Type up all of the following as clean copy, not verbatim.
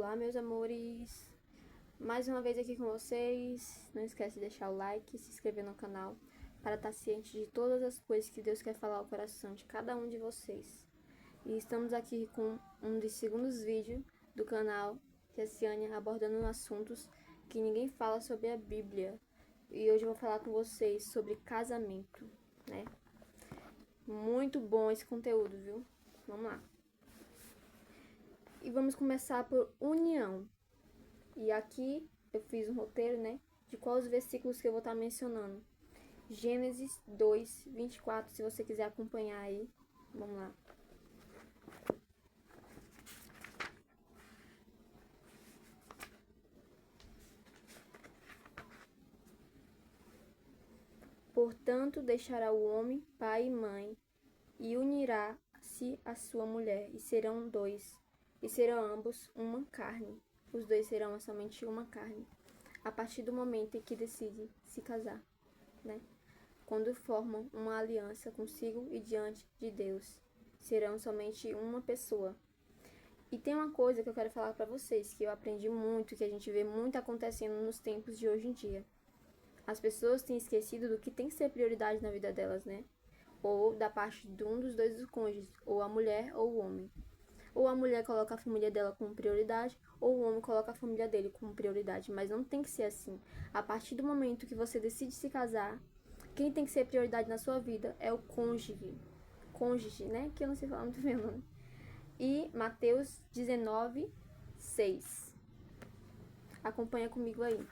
Olá, meus amores! Mais uma vez aqui com vocês. Não esquece de deixar o like e se inscrever no canal para estar ciente de todas as coisas que Deus quer falar ao coração de cada um de vocês. E estamos aqui com um dos segundos vídeos do canal Ciane abordando assuntos que ninguém fala sobre a Bíblia. E hoje eu vou falar com vocês sobre casamento, né? Muito bom esse conteúdo, viu? Vamos lá. E vamos começar por união. E aqui eu fiz um roteiro, né, de quais os versículos que eu vou estar mencionando. Gênesis 2, 24, se você quiser acompanhar aí. Vamos lá. Portanto, deixará o homem pai e mãe, e unirá-se a sua mulher, e serão dois, e serão ambos uma carne. Os dois serão somente uma carne, a partir do momento em que decidem se casar, né? Quando formam uma aliança consigo e diante de Deus, serão somente uma pessoa. E tem uma coisa que eu quero falar para vocês, que eu aprendi muito, que a gente vê muito acontecendo nos tempos de hoje em dia. As pessoas têm esquecido do que tem que ser prioridade na vida delas, né? Ou da parte de um dos dois cônjuges, ou a mulher ou o homem. Ou a mulher coloca a família dela como prioridade, ou o homem coloca a família dele como prioridade. Mas não tem que ser assim. A partir do momento que você decide se casar, quem tem que ser prioridade na sua vida é o cônjuge. Cônjuge, né? Que eu não sei falar muito bem o nome. E Mateus 19, 6. Acompanha comigo aí.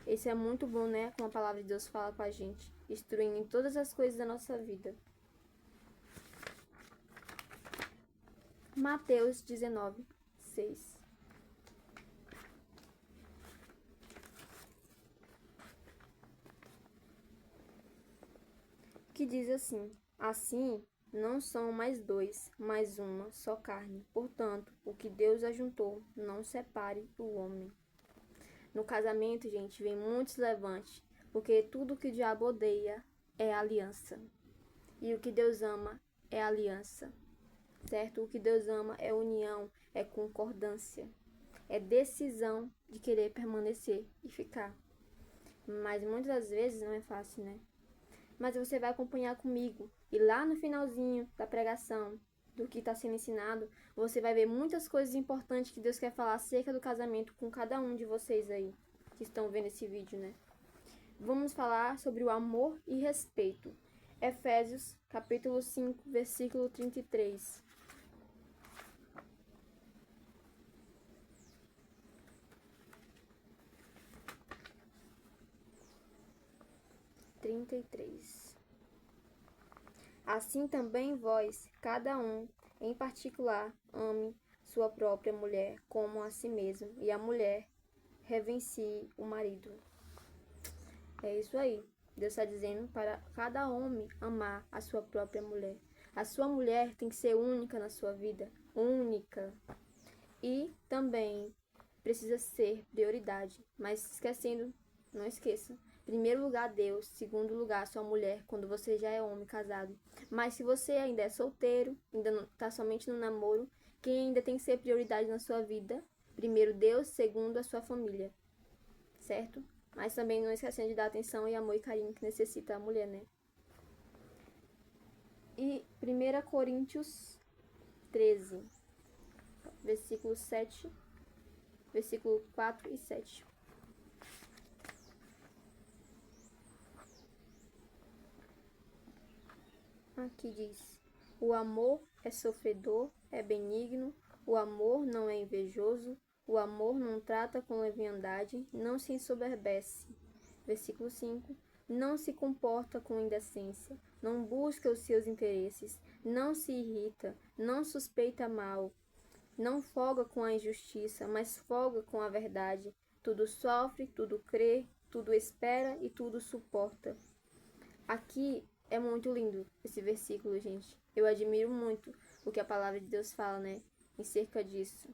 Esse é muito bom, né? Como a palavra de Deus fala com a gente, instruindo em todas as coisas da nossa vida. Mateus 19, 6. Que diz assim: assim não são mais dois, mas uma só carne. Portanto, o que Deus ajuntou, não separe o homem. No casamento, gente, vem muitos levantes, porque tudo que o diabo odeia é aliança. E o que Deus ama é aliança, certo? O que Deus ama é união, é concordância, é decisão de querer permanecer e ficar. Mas muitas das vezes não é fácil, né? Mas você vai acompanhar comigo. E lá no finalzinho da pregação, do que está sendo ensinado, você vai ver muitas coisas importantes que Deus quer falar acerca do casamento com cada um de vocês aí, que estão vendo esse vídeo, né? Vamos falar sobre o amor e respeito. Efésios, capítulo 5, versículo 33. Assim também vós, cada um, em particular, ame sua própria mulher como a si mesmo, e a mulher reverencie o marido. É isso aí. Deus está dizendo para cada homem amar a sua própria mulher. A sua mulher tem que ser única na sua vida, única. E também precisa ser prioridade, mas esquecendo, não esqueça. Primeiro lugar, Deus. Segundo lugar, sua mulher, quando você já é homem casado. Mas se você ainda é solteiro, ainda não está somente no namoro, quem ainda tem que ser prioridade na sua vida? Primeiro Deus, segundo a sua família. Certo? Mas também não esquecendo de dar atenção e amor e carinho que necessita a mulher, né? E 1 Coríntios 13, versículo 7, versículo 4 e 7. Aqui diz: o amor é sofredor, é benigno, o amor não é invejoso, o amor não trata com leviandade, não se ensoberbece. Versículo 5. Não se comporta com indecência, não busca os seus interesses, não se irrita, não suspeita mal, não folga com a injustiça, mas folga com a verdade. Tudo sofre, tudo crê, tudo espera e tudo suporta. Aqui é muito lindo esse versículo, gente. Eu admiro muito o que a palavra de Deus fala, né? Em cerca disso.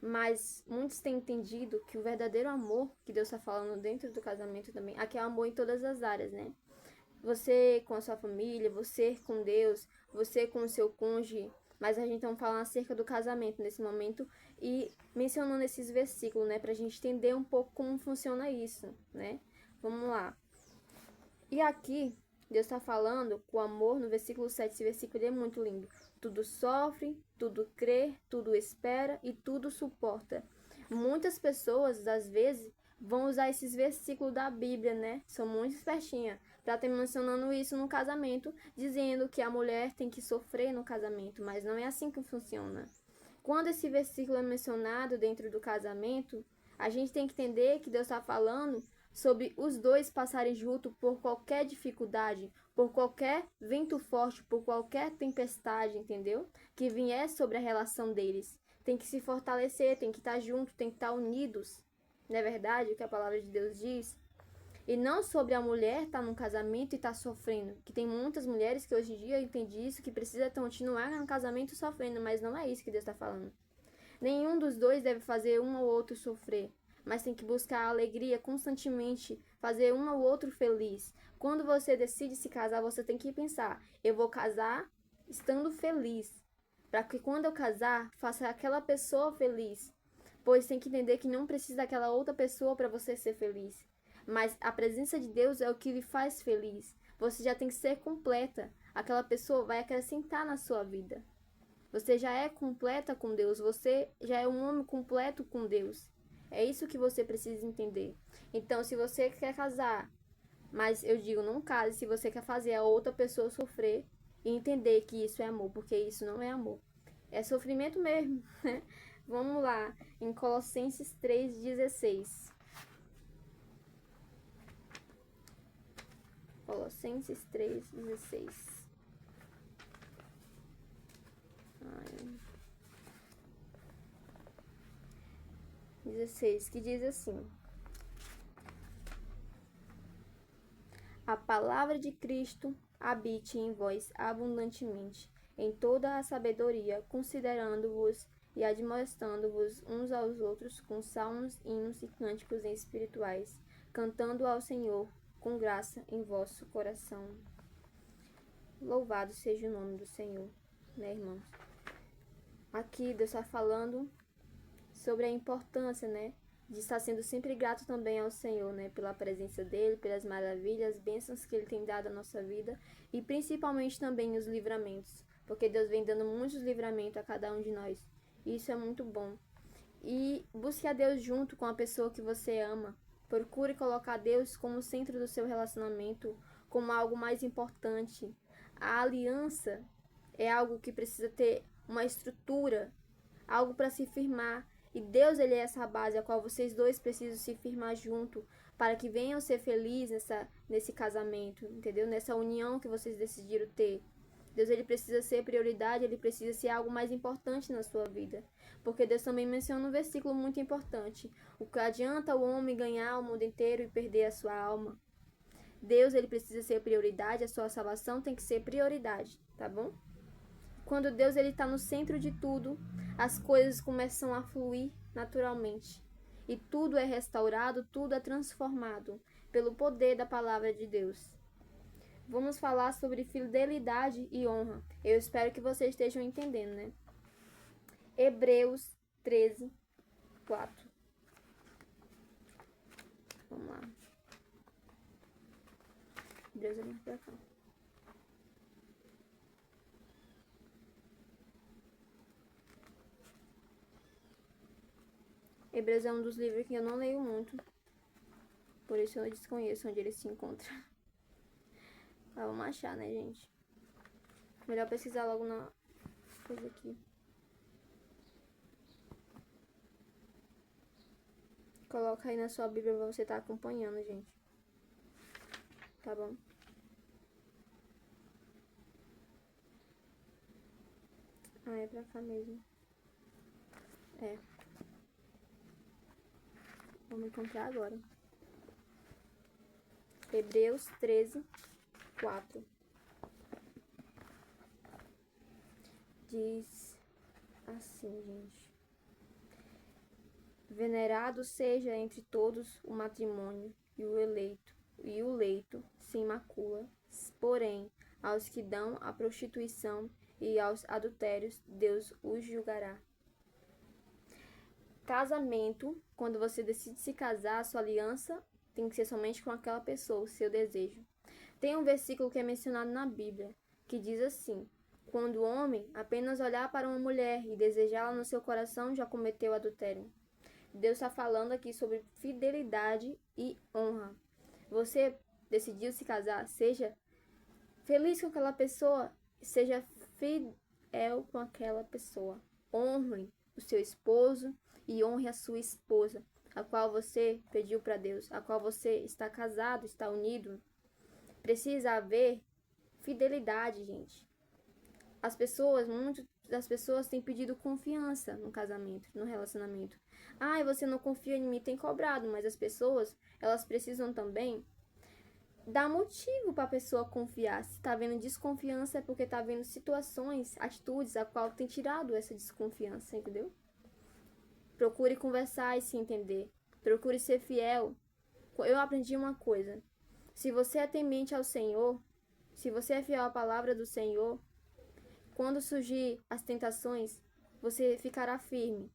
Mas muitos têm entendido que o verdadeiro amor que Deus está falando dentro do casamento também, aqui é amor em todas as áreas, né? Você com a sua família, você com Deus, você com o seu cônjuge, Mas a gente está falando acerca do casamento nesse momento e mencionando esses versículos, né? Pra gente entender um pouco como funciona isso, né? Vamos lá. E aqui, Deus está falando com o amor no versículo 7. Esse versículo é muito lindo. Tudo sofre, tudo crê, tudo espera e tudo suporta. Muitas pessoas, às vezes, vão usar esses versículos da Bíblia, né? São muito espertinhas. Para estar mencionando isso no casamento, dizendo que a mulher tem que sofrer no casamento. Mas não é assim que funciona. Quando esse versículo é mencionado dentro do casamento, a gente tem que entender que Deus está falando sobre os dois passarem junto por qualquer dificuldade, por qualquer vento forte, por qualquer tempestade, entendeu? Que vier sobre a relação deles. Tem que se fortalecer, tem que estar junto, tem que estar unidos. Não é verdade o que a palavra de Deus diz? E não sobre a mulher estar num casamento e estar sofrendo. Que tem muitas mulheres que hoje em dia entendem isso, que precisa continuar no casamento sofrendo, mas não é isso que Deus está falando. Nenhum dos dois deve fazer um ou outro sofrer, mas tem que buscar a alegria constantemente, fazer um ou outro feliz. Quando você decide se casar, você tem que pensar: eu vou casar estando feliz, para que quando eu casar, faça aquela pessoa feliz. Pois tem que entender que não precisa daquela outra pessoa para você ser feliz. Mas a presença de Deus é o que lhe faz feliz. Você já tem que ser completa. Aquela pessoa vai acrescentar na sua vida. Você já é completa com Deus, você já é um homem completo com Deus. É isso que você precisa entender. Então, se você quer casar, mas eu digo, não case se você quer fazer a outra pessoa sofrer e entender que isso é amor, porque isso não é amor. É sofrimento mesmo, né? Vamos lá, em Colossenses 3,16. Colossenses 3,16. 16, que diz assim: a palavra de Cristo habite em vós abundantemente, em toda a sabedoria, considerando-vos e admoestando-vos uns aos outros com salmos, hinos e cânticos espirituais, cantando ao Senhor com graça em vosso coração. Louvado seja o nome do Senhor, né, irmãos? Aqui Deus está falando sobre a importância, né, de estar sendo sempre grato também ao Senhor, né, pela presença dele, pelas maravilhas, bênçãos que ele tem dado à nossa vida e principalmente também os livramentos, porque Deus vem dando muitos livramentos a cada um de nós. E isso é muito bom. E busque a Deus junto com a pessoa que você ama. Procure colocar Deus como centro do seu relacionamento, como algo mais importante. A aliança é algo que precisa ter uma estrutura, algo para se firmar. E Deus, ele é essa base a qual vocês dois precisam se firmar junto para que venham ser felizes nesse casamento, entendeu? Nessa união que vocês decidiram ter. Deus, ele precisa ser prioridade, ele precisa ser algo mais importante na sua vida. Porque Deus também menciona um versículo muito importante: o que adianta o homem ganhar o mundo inteiro e perder a sua alma? Deus, ele precisa ser prioridade, a sua salvação tem que ser prioridade, tá bom? Quando Deus ele está no centro de tudo, as coisas começam a fluir naturalmente. E tudo é restaurado, tudo é transformado pelo poder da palavra de Deus. Vamos falar sobre fidelidade e honra. Eu espero que vocês estejam entendendo, né? Hebreus 13, 4. Vamos lá. Hebreus é muito pra cá. Hebreus é um dos livros que eu não leio muito. Por isso eu desconheço onde ele se encontra. Mas vamos achar, né, gente? Melhor pesquisar logo na coisa aqui. Coloca aí na sua Bíblia pra você estar acompanhando, gente. Tá bom? Ah, é pra cá mesmo. É. Vamos encontrar agora. Hebreus 13, 4. Diz assim, gente: venerado seja entre todos o matrimônio e o leito sem macula, porém aos que dão a prostituição e aos adultérios Deus os julgará. Casamento, quando você decide se casar, a sua aliança tem que ser somente com aquela pessoa, o seu desejo. Tem um versículo que é mencionado na Bíblia, que diz assim: quando o homem apenas olhar para uma mulher e desejá-la no seu coração, já cometeu adultério. Deus está falando aqui sobre fidelidade e honra. Você decidiu se casar, seja feliz com aquela pessoa, seja fiel com aquela pessoa. Honre o seu esposo e honre a sua esposa, a qual você pediu para Deus, a qual você está casado, está unido. Precisa haver fidelidade, gente. Muitas das pessoas têm pedido confiança no casamento, no relacionamento. Ah, você não confia em mim, tem cobrado, mas as pessoas, elas precisam também dar motivo para a pessoa confiar. Se está vendo desconfiança é porque está vendo situações, atitudes a qual tem tirado essa desconfiança, entendeu? Procure conversar e se entender. Procure ser fiel. Eu aprendi uma coisa. Se você é temente ao Senhor, se você é fiel à palavra do Senhor, quando surgir as tentações, você ficará firme.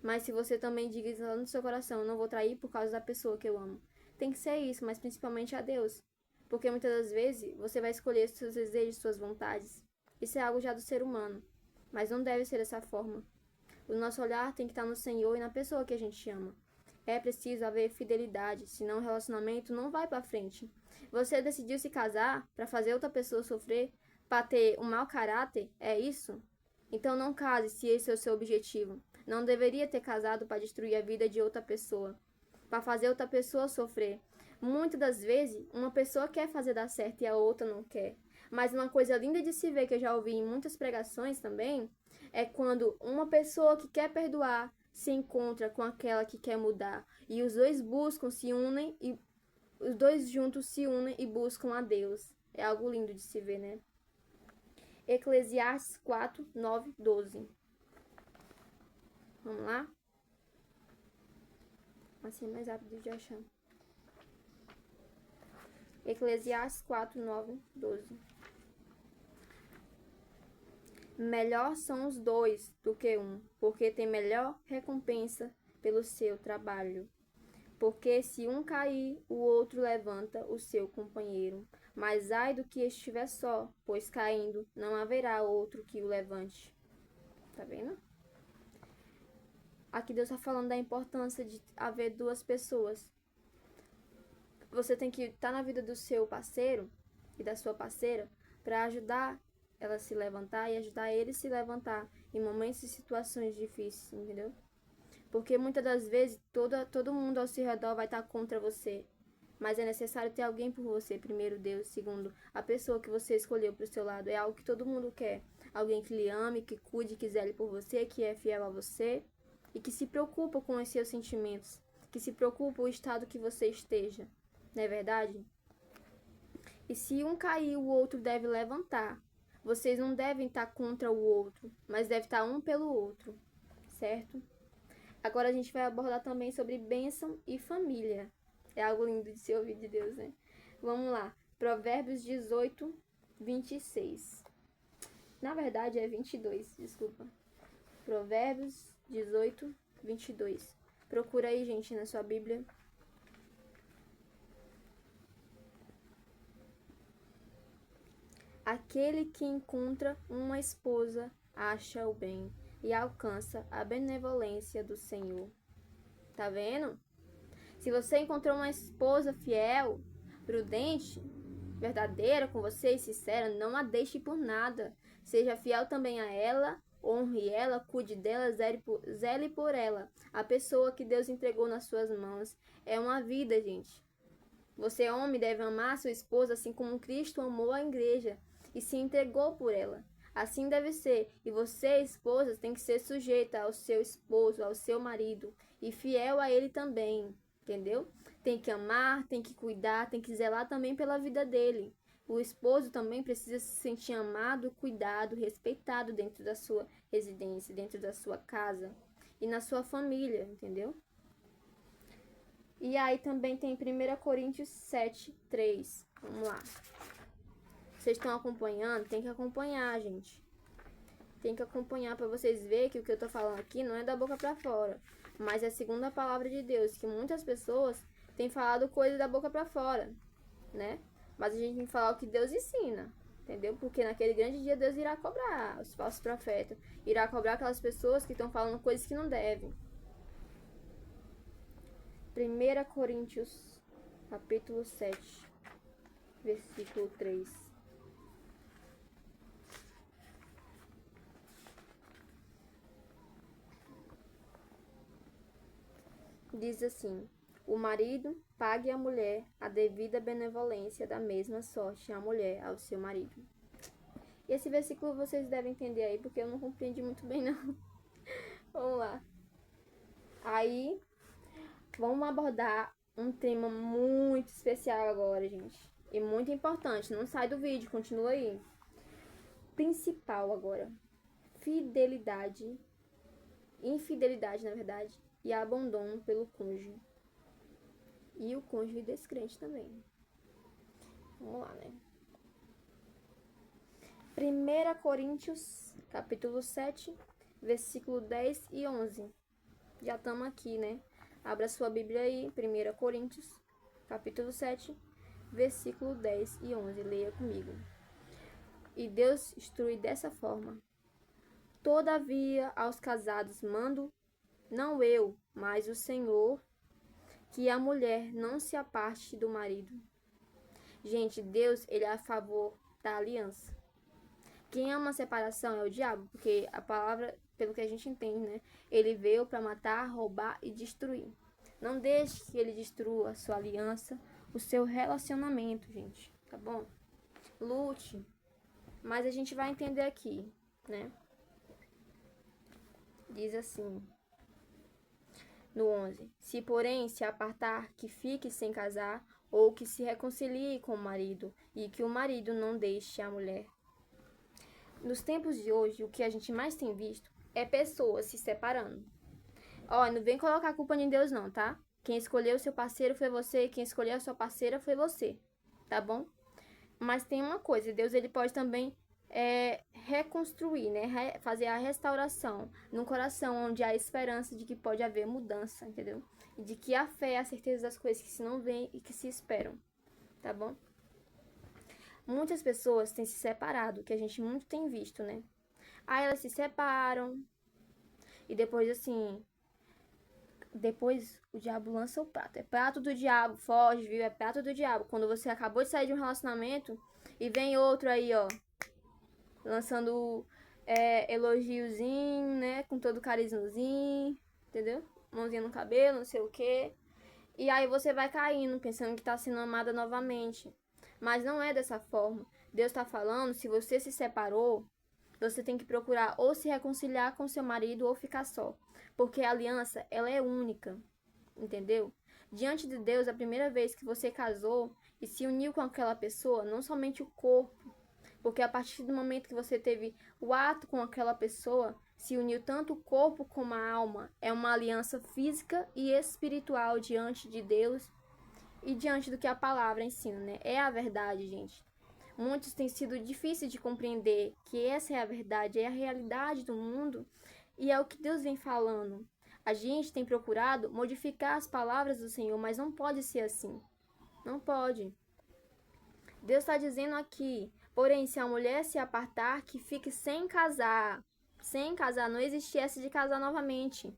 Mas se você também diz lá no seu coração, eu não vou trair por causa da pessoa que eu amo. Tem que ser isso, mas principalmente a Deus. Porque muitas das vezes você vai escolher seus desejos, suas vontades. Isso é algo já do ser humano. Mas não deve ser dessa forma. O nosso olhar tem que estar no Senhor e na pessoa que a gente ama. É preciso haver fidelidade, senão o relacionamento não vai para frente. Você decidiu se casar para fazer outra pessoa sofrer, para ter um mau caráter? É isso? Então não case se esse é o seu objetivo. Não deveria ter casado para destruir a vida de outra pessoa, para fazer outra pessoa sofrer. Muitas das vezes, uma pessoa quer fazer dar certo e a outra não quer. Mas uma coisa linda de se ver, que eu já ouvi em muitas pregações também, é quando uma pessoa que quer perdoar se encontra com aquela que quer mudar. E os dois se unem, e os dois juntos se unem e buscam a Deus. É algo lindo de se ver, né? Eclesiastes 4, 9, 12. Vamos lá? Assim é mais rápido de achar. Eclesiastes 4, 9, 12. Melhor são os dois do que um, porque tem melhor recompensa pelo seu trabalho. Porque se um cair, o outro levanta o seu companheiro. Mas ai do que estiver só, pois caindo não haverá outro que o levante. Tá vendo? Aqui Deus está falando da importância de haver duas pessoas. Você tem que estar na vida do seu parceiro e da sua parceira para ajudar ela a se levantar e ajudar ele a se levantar em momentos e situações difíceis, entendeu? Porque muitas das vezes todo mundo ao seu redor vai estar contra você. Mas é necessário ter alguém por você. Primeiro Deus, segundo a pessoa que você escolheu para o seu lado. É algo que todo mundo quer. Alguém que lhe ame, que cuide, que zele por você, que é fiel a você e que se preocupa com os seus sentimentos, que se preocupa o estado que você esteja. Não é verdade? E se um cair, o outro deve levantar. Vocês não devem estar contra o outro, mas devem estar um pelo outro, certo? Agora a gente vai abordar também sobre bênção e família. É algo lindo de se ouvir de Deus, né? Vamos lá. Provérbios 18, 26. Na verdade é 22, desculpa. Provérbios 18, 22. Procura aí, gente, na sua Bíblia. Aquele que encontra uma esposa acha o bem e alcança a benevolência do Senhor. Tá vendo? Se você encontrou uma esposa fiel, prudente, verdadeira com você e sincera, não a deixe por nada. Seja fiel também a ela, honre ela, cuide dela, zele por ela. A pessoa que Deus entregou nas suas mãos é uma vida, gente. Você, homem, deve amar a sua esposa assim como Cristo amou a igreja e se entregou por ela. Assim deve ser. E você, esposa, tem que ser sujeita ao seu esposo, ao seu marido, e fiel a ele também, entendeu? Tem que amar, tem que cuidar, tem que zelar também pela vida dele. O esposo também precisa se sentir amado, cuidado, respeitado dentro da sua residência, dentro da sua casa e na sua família, entendeu? E aí também tem 1 Coríntios 7, 3. Vamos lá. Vocês estão acompanhando? Tem que acompanhar, gente. Tem que acompanhar para vocês verem que o que eu tô falando aqui não é da boca para fora, mas é segundo a palavra de Deus, que muitas pessoas têm falado coisas da boca para fora, né? Mas a gente tem que falar o que Deus ensina, entendeu? Porque naquele grande dia Deus irá cobrar os falsos profetas, irá cobrar aquelas pessoas que estão falando coisas que não devem. 1 Coríntios, capítulo 7, versículo 3. Diz assim: o marido pague à mulher a devida benevolência, da mesma sorte a mulher ao seu marido. E esse versículo vocês devem entender aí, porque eu não compreendi muito bem, não. Vamos lá. Aí, vamos abordar um tema muito especial agora, gente. E muito importante. Não sai do vídeo, continua aí. Principal agora. Fidelidade. Infidelidade, na verdade. E abandono pelo cônjuge. E o cônjuge descrente também. Vamos lá, né? 1 Coríntios, capítulo 7, versículo 10 e 11. Já estamos aqui, né? Abra sua Bíblia aí, 1 Coríntios, capítulo 7, versículo 10 e 11. Leia comigo. E Deus instrui dessa forma: todavia aos casados mando, não eu, mas o Senhor, que a mulher não se aparte do marido. Gente, Deus, ele é a favor da aliança. Quem ama a separação é o diabo, porque a palavra, pelo que a gente entende, né? Ele veio para matar, roubar e destruir. Não deixe que ele destrua a sua aliança, o seu relacionamento, gente, tá bom? Lute, mas a gente vai entender aqui, né? Diz assim, no 11: se porém se apartar, que fique sem casar, ou que se reconcilie com o marido, e que o marido não deixe a mulher. Nos tempos de hoje, o que a gente mais tem visto é pessoas se separando. Ó, não vem colocar a culpa em Deus não, tá? Quem escolheu o seu parceiro foi você, quem escolheu a sua parceira foi você, tá bom? Mas tem uma coisa, Deus ele pode também reconstruir, né? Fazer a restauração num coração onde há esperança de que pode haver mudança, entendeu? E de que a fé é a certeza das coisas que se não veem e que se esperam, tá bom? Muitas pessoas têm se separado, que a gente muito tem visto, né? Aí elas se separam e depois, assim, depois o diabo lança o prato. É prato do diabo, foge, viu? É prato do diabo. Quando você acabou de sair de um relacionamento e vem outro aí, ó, lançando elogiozinho, né? Com todo carismazinho, entendeu? Mãozinha no cabelo, não sei o quê. E aí você vai caindo, pensando que tá sendo amada novamente. Mas não é dessa forma. Deus tá falando, se você se separou, você tem que procurar ou se reconciliar com seu marido ou ficar só. Porque a aliança, ela é única, entendeu? Diante de Deus, a primeira vez que você casou e se uniu com aquela pessoa, não somente o corpo, porque a partir do momento que você teve o ato com aquela pessoa, se uniu tanto o corpo como a alma. É uma aliança física e espiritual diante de Deus e diante do que a palavra ensina, né? É a verdade, gente. Muitos têm sido difíceis de compreender que essa é a verdade, é a realidade do mundo e é o que Deus vem falando. A gente tem procurado modificar as palavras do Senhor, mas não pode ser assim. Não pode. Deus está dizendo aqui, porém, se a mulher se apartar, que fique sem casar. Sem casar, não existe essa de casar novamente.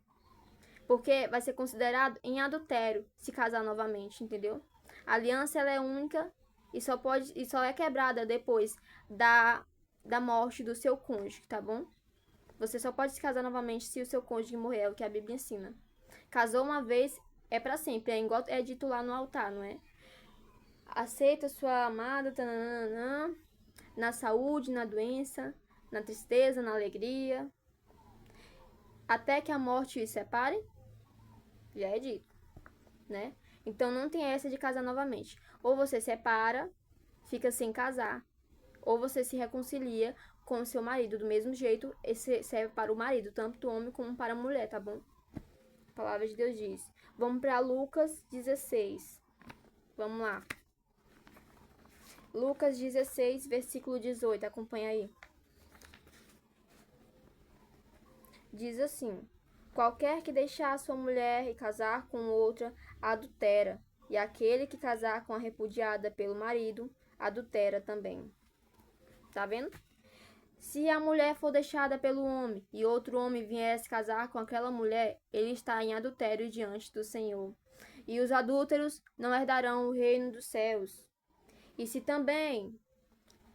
Porque vai ser considerado em adultério se casar novamente, entendeu? A aliança ela é única e só é quebrada depois da morte do seu cônjuge, tá bom? Você só pode se casar novamente se o seu cônjuge morrer, é o que a Bíblia ensina. Casou uma vez, é para sempre, é igual é dito lá no altar, não é? Aceita sua amada, tananana, na saúde, na doença, na tristeza, na alegria, até que a morte os separe, já é dito, né? Então não tem essa de casar novamente. Ou você separa, fica sem casar, ou você se reconcilia com o seu marido. Do mesmo jeito, esse serve para o marido, tanto o homem como para a mulher, tá bom? A palavra de Deus diz. Vamos para Lucas 16. Vamos lá. Lucas 16, versículo 18. Acompanha aí. Diz assim: qualquer que deixar sua mulher e casar com outra, adultera, e aquele que casar com a repudiada pelo marido, adultera também. Tá vendo? Se a mulher for deixada pelo homem e outro homem viesse casar com aquela mulher, ele está em adultério diante do Senhor. E os adúlteros não herdarão o reino dos céus. E se também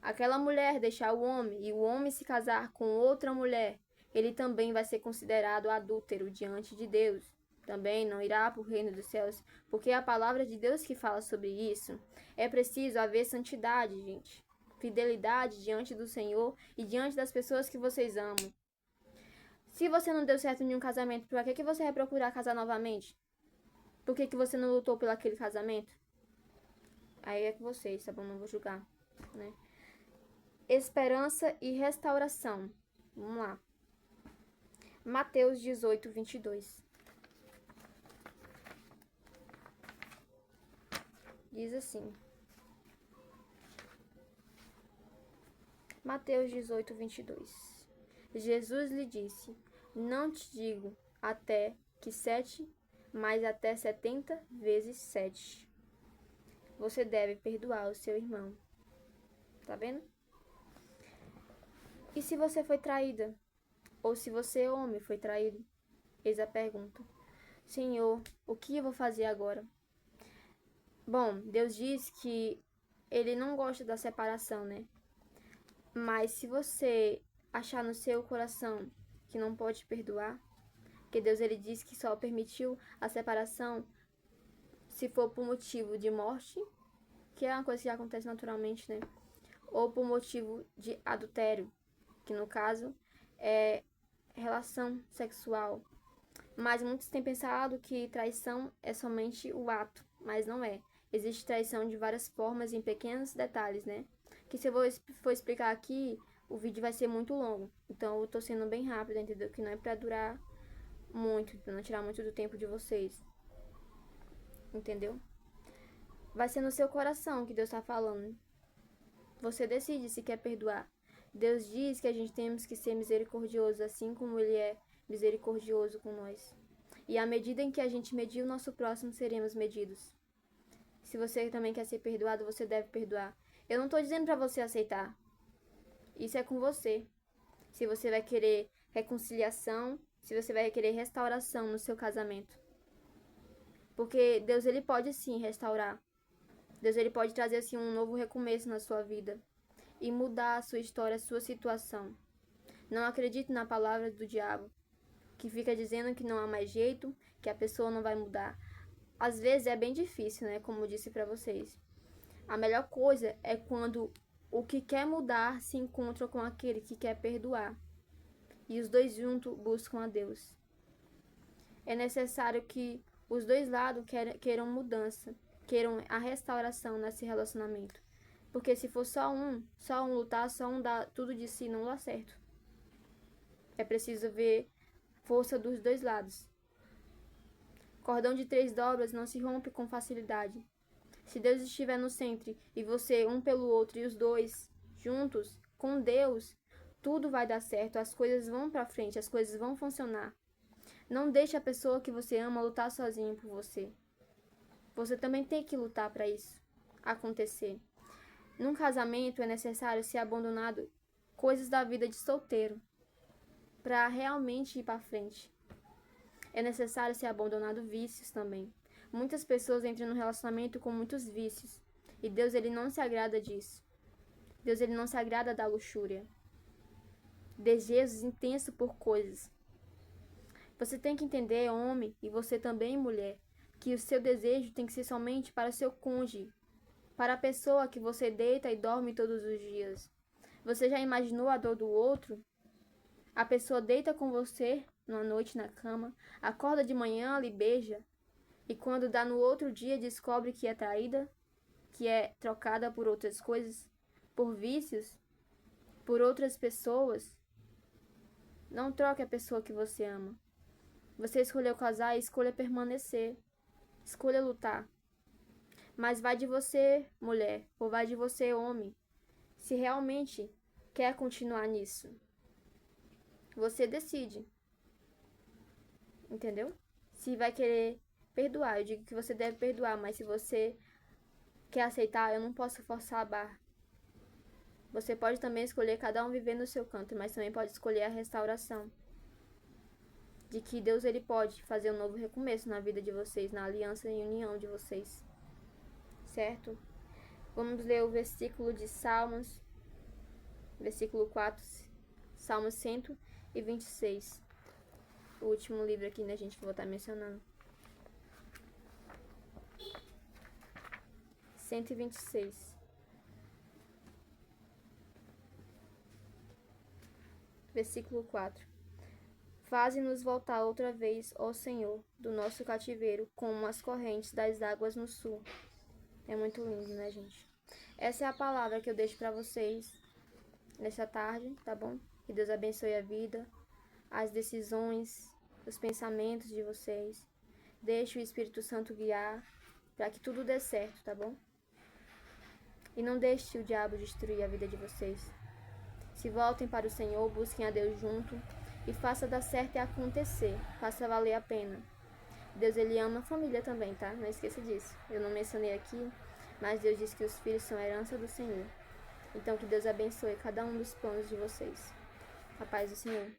aquela mulher deixar o homem e o homem se casar com outra mulher, ele também vai ser considerado adúltero diante de Deus. Também não irá para o reino dos céus, porque é a palavra de Deus que fala sobre isso. É preciso haver santidade, gente. Fidelidade diante do Senhor e diante das pessoas que vocês amam. Se você não deu certo em um casamento, por que você vai procurar casar novamente? Por que você não lutou pelo aquele casamento? Aí é com vocês, tá bom? Não vou julgar, né? Esperança e restauração. Vamos lá. Mateus 18, 22. Diz assim. Mateus 18, 22. Jesus lhe disse: não te digo até que 7, mas até 70 vezes 7. Você deve perdoar o seu irmão. Tá vendo? E se você foi traída? Ou se você, homem, foi traído? Eis a pergunta. Senhor, o que eu vou fazer agora? Bom, Deus diz que ele não gosta da separação, né? Mas se você achar no seu coração que não pode perdoar, que Deus ele diz que só permitiu a separação se for por motivo de morte, que é uma coisa que acontece naturalmente, né? Ou por motivo de adultério, que no caso é relação sexual. Mas muitos têm pensado que traição é somente o ato, mas não é. Existe traição de várias formas em pequenos detalhes, né? Que se eu for explicar aqui, o vídeo vai ser muito longo. Então eu tô sendo bem rápida, entendeu? Que não é pra durar muito, pra não tirar muito do tempo de vocês. Entendeu? Vai ser no seu coração que Deus tá falando. Você decide se quer perdoar. Deus diz que a gente temos que ser misericordioso, assim como Ele é misericordioso com nós. E à medida em que a gente medir o nosso próximo, seremos medidos. Se você também quer ser perdoado, você deve perdoar. Eu não estou dizendo para você aceitar. Isso é com você. Se você vai querer reconciliação, se você vai querer restauração no seu casamento. Porque Deus ele pode sim restaurar. Deus ele pode trazer assim um novo recomeço na sua vida e mudar a sua história, a sua situação. Não acredite na palavra do diabo, que fica dizendo que não há mais jeito, que a pessoa não vai mudar. Às vezes é bem difícil, né? Como eu disse para vocês. A melhor coisa é quando o que quer mudar se encontra com aquele que quer perdoar. E os dois juntos buscam a Deus. É necessário que os dois lados queiram mudança, queiram a restauração nesse relacionamento. Porque se for só um lutar, só um dar tudo de si, não dá certo. É preciso ver força dos dois lados. Cordão de 3 dobras não se rompe com facilidade. Se Deus estiver no centro e você um pelo outro e os dois juntos com Deus, tudo vai dar certo, as coisas vão para frente, as coisas vão funcionar. Não deixe a pessoa que você ama lutar sozinho por você. Você também tem que lutar para isso acontecer. Num casamento é necessário ser abandonado coisas da vida de solteiro para realmente ir para frente. É necessário ser abandonado vícios também. Muitas pessoas entram no relacionamento com muitos vícios. E Deus ele não se agrada disso. Deus ele não se agrada da luxúria. Desejos intensos por coisas. Você tem que entender, homem, e você também, mulher, que o seu desejo tem que ser somente para o seu cônjuge, para a pessoa que você deita e dorme todos os dias. Você já imaginou a dor do outro? A pessoa deita com você numa noite na cama, acorda de manhã, lhe beija, e quando dá no outro dia descobre que é traída, que é trocada por outras coisas, por vícios, por outras pessoas. Não troque a pessoa que você ama. Você escolheu casar e escolha permanecer. Escolha lutar. Mas vai de você, mulher, ou vai de você, homem, se realmente quer continuar nisso. Você decide. Entendeu? Se vai querer perdoar, eu digo que você deve perdoar, mas se você quer aceitar, eu não posso forçar a barra. Você pode também escolher cada um viver no seu canto, mas também pode escolher a restauração. De que Deus ele pode fazer um novo recomeço na vida de vocês, na aliança e união de vocês. Certo? Vamos ler o versículo de Salmos, versículo 4, Salmos 126. O último livro aqui, né, gente, que eu vou estar mencionando. 126. Versículo 4. Faze-nos voltar outra vez, ó Senhor, do nosso cativeiro, como as correntes das águas no sul. É muito lindo, né, gente? Essa é a palavra que eu deixo para vocês nessa tarde, tá bom? Que Deus abençoe a vida, as decisões, os pensamentos de vocês. Deixe o Espírito Santo guiar para que tudo dê certo, tá bom? E não deixe o diabo destruir a vida de vocês. Se voltem para o Senhor, busquem a Deus junto e faça dar certo e acontecer. Faça valer a pena. Deus, ele ama a família também, tá? Não esqueça disso. Eu não mencionei aqui, mas Deus diz que os filhos são a herança do Senhor. Então, que Deus abençoe cada um dos planos de vocês. A paz do Senhor.